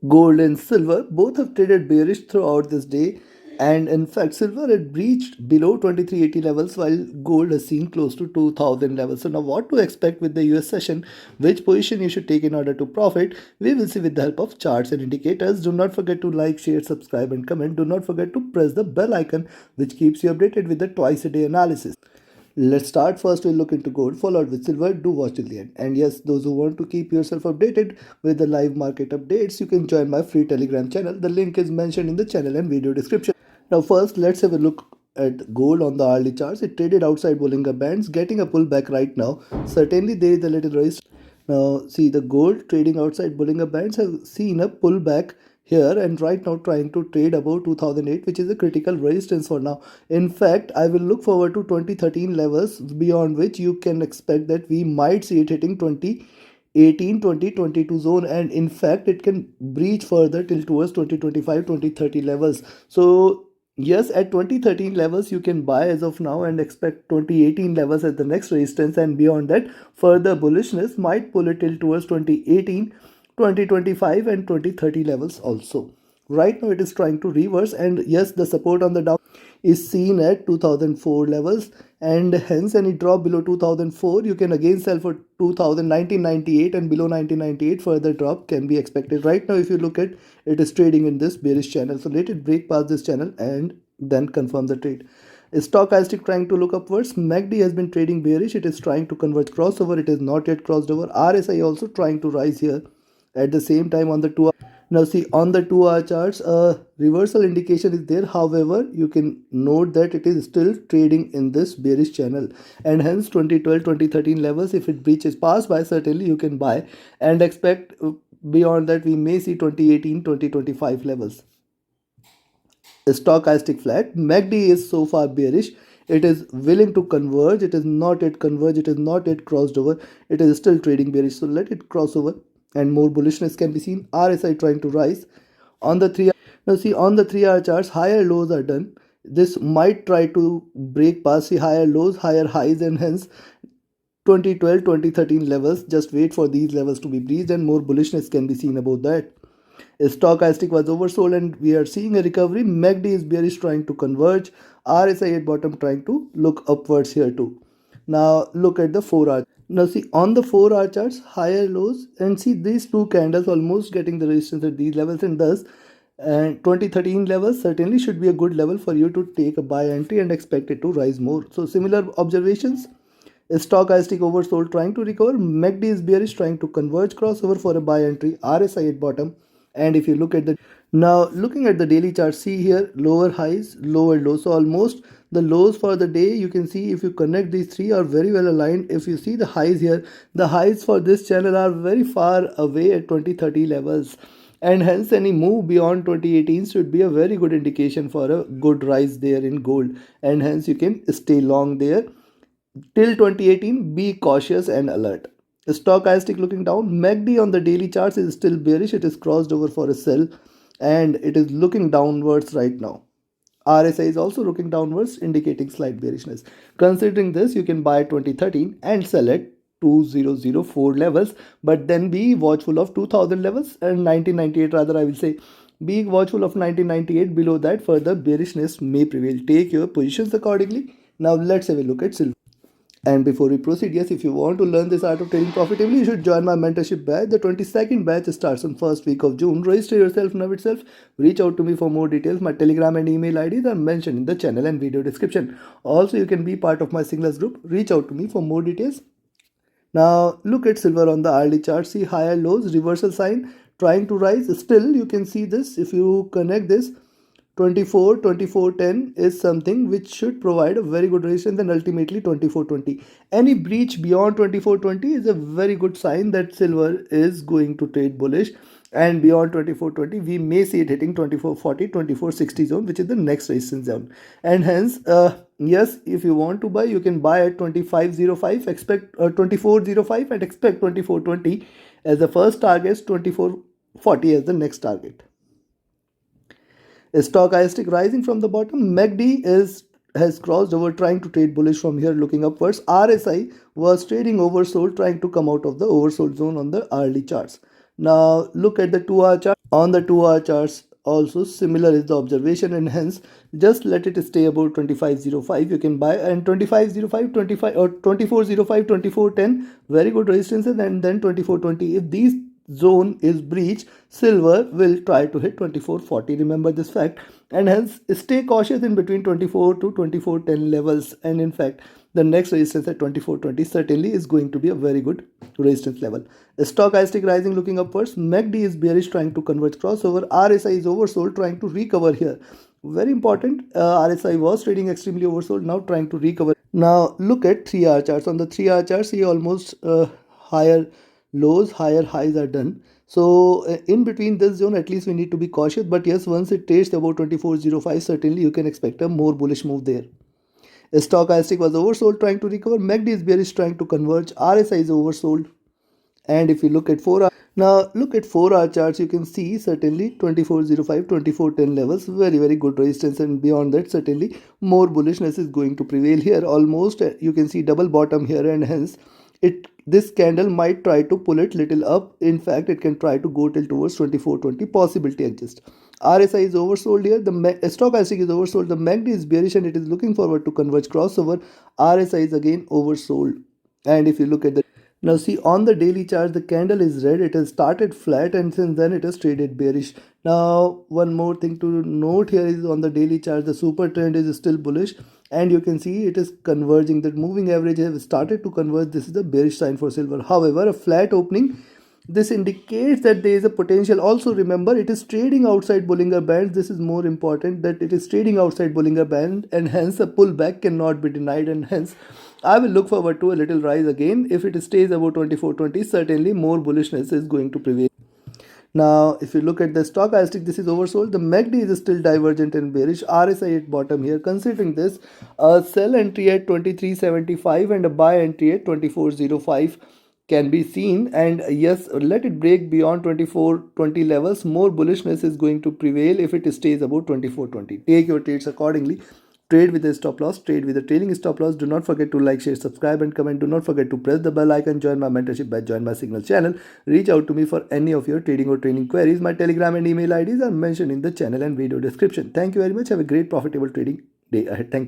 Gold and silver both have traded bearish throughout this day, and in fact silver had breached below 2380 levels while gold has seen close to 2000 levels. So now what to expect with the US session, which position you should take in order to profit, we will see with the help of charts and indicators. Do not forget to like, share, subscribe and comment. Do not forget to press the bell icon which keeps you updated with the twice a day analysis. Let's start. First, we'll look into gold, followed with silver. Do watch till the end. And yes, those who want to keep yourself updated with the live market updates, you can join my free Telegram channel. The link is mentioned in the channel and video description. Now, first, let's have a look at gold on the hourly charts. It traded outside Bollinger Bands, getting a pullback right now. Certainly, there is a little rise. Now, see the gold trading outside Bollinger Bands have seen a pullback here and right now trying to trade above 2008, which is a critical resistance for now. In fact, I will look forward to 2013 levels, beyond which you can expect that we might see it hitting 2018-2022 zone, and in fact it can breach further till towards 2025-2030 levels. So yes, at 2013 levels you can buy as of now and expect 2018 levels as the next resistance, and beyond that further bullishness might pull it till towards 2018, 2025 and 2030 levels also. Right now it is trying to reverse, and yes, the support on the down is seen at 2004 levels, and hence any drop below 2004 you can again sell for 1998, and below 1998 further drop can be expected. Right now if you look at it is trading in this bearish channel, so let it break past this channel and then confirm the trade. Stochastic trying to look upwards. MACD has been trading bearish. It is trying to converge crossover. It is not yet crossed over. RSI also trying to rise here at the same time on the 2 hour. Now see on the 2 hour charts a reversal indication is there. However, you can note that it is still trading in this bearish channel, and hence 2012-2013 levels, if it breaches past by, certainly you can buy and expect beyond that we may see 2018-2025 levels. Stochastic flat. MACD is so far bearish. It is willing to converge. It is not yet converged. It is not yet crossed over. It is still trading bearish. So let it cross over and more bullishness can be seen. RSI trying to rise on the 3 hour. Now see on the 3 hour charts, higher lows are done. This might try to break past the higher lows, higher highs, and hence 2012-2013 levels. Just wait for these levels to be breached and more bullishness can be seen about that. Stochastic was oversold and we are seeing a recovery. MACD is bearish trying to converge. RSI at bottom trying to look upwards here too. Now look at the 4 hour. Now see on the 4 hour charts, higher lows, and see these two candles almost getting the resistance at these levels, and thus and 2013 levels certainly should be a good level for you to take a buy entry and expect it to rise more. So similar observations. Stochastic oversold trying to recover. MACD is bearish trying to converge crossover for a buy entry. RSI at bottom. And if you look at the now looking at the daily chart, see here lower highs, lower lows. So almost the lows for the day, you can see if you connect these three are very well aligned. If you see the highs here, the highs for this channel are very far away at 2030 levels, and hence any move beyond 2018 should be a very good indication for a good rise there in gold, and hence you can stay long there till 2018. Be cautious and alert. Stochastic looking down. MACD on the daily charts is still bearish. It is crossed over for a sell and it is looking downwards right now. RSI is also looking downwards, indicating slight bearishness. Considering this, you can buy 2013 and sell at 2004 levels, but then be watchful of 2000 levels and 1998 rather, I will say. Be watchful of 1998. Below that further bearishness may prevail. Take your positions accordingly. Now let's have a look at silver. And before we proceed, yes, if you want to learn this art of trading profitably, you should join my mentorship batch. The 22nd batch starts on first week of June. Register yourself now itself. Reach out to me for more details. My Telegram and email IDs are mentioned in the channel and video description. Also, you can be part of my singles group. Reach out to me for more details. Now, look at silver on the hourly chart. See higher lows, reversal sign, trying to rise. Still, you can see this. If you connect this, 24-24-10 is something which should provide a very good resistance, and ultimately 24-20. Any breach beyond 24-20 is a very good sign that silver is going to trade bullish, and beyond 24-20 we may see it hitting 24-40, 24-60 zone, which is the next resistance zone. And hence yes, if you want to buy, you can buy at 25.05, expect 24.05 and expect 24.20 as the first target, 24.40 as the next target. Stochastic rising from the bottom. MACD has crossed over trying to trade bullish from here looking upwards. RSI was trading oversold trying to come out of the oversold zone on the hourly charts. Now look at the 2-hour chart. On the 2-hour charts also similar is the observation, and hence just let it stay about 2505. You can buy, and 2505, 25 or 2405, 2410, very good resistances, and then 2420. If these zone is breached, silver will try to hit 2440. Remember this fact, and hence stay cautious in between 24 to 2410 levels. And in fact, the next resistance at 2420 certainly is going to be a very good resistance level. Stochastic rising looking upwards. MACD is bearish trying to converge crossover. RSI is oversold trying to recover here. Very important. RSI was trading extremely oversold, now trying to recover. Now look at 3-hour charts. On the 3-hour chart, see almost higher lows, higher highs are done. So in between this zone, at least we need to be cautious. But yes, once it trades about 2405, certainly you can expect a more bullish move there. Stochastic was oversold trying to recover. MACD is bearish trying to converge. RSI is oversold. And if you look at 4-hour, now look at 4-hour charts, you can see certainly 2405, 2410 levels, very good resistance, and beyond that certainly more bullishness is going to prevail here. Almost you can see double bottom here, and hence this candle might try to pull it little up. In fact, it can try to go till towards 2420, possibility exists. RSI is oversold here, the stochastic is oversold, the MACD is bearish and it is looking forward to converge crossover. RSI is again oversold. And if you look at the, now see on the daily chart, the candle is red, it has started flat, and since then it has traded bearish. Now one more thing to note here is on the daily chart, the super trend is still bullish, and you can see it is converging. That moving average has started to converge. This is a bearish sign for silver. However, a flat opening, this indicates that there is a potential. Also remember, it is trading outside Bollinger Band. This is more important, that it is trading outside Bollinger Band, and hence a pullback cannot be denied, and hence I will look forward to a little rise again. If it stays above 2420, certainly more bullishness is going to prevail. Now, if you look at the stochastic, this is oversold. The MACD is still divergent and bearish. RSI at bottom here. Considering this, a sell entry at 2375 and a buy entry at 2405 can be seen. And yes, let it break beyond 2420 levels. More bullishness is going to prevail if it stays above 2420. Take your trades accordingly. Trade with a stop loss, trade with a trailing stop loss. Do not forget to like, share, subscribe and comment. Do not forget to press the bell icon. Join my mentorship by Join My Signal channel. Reach out to me for any of your trading or training queries. My Telegram and email IDs are mentioned in the channel and video description. Thank you very much. Have a great profitable trading day ahead. Thank you.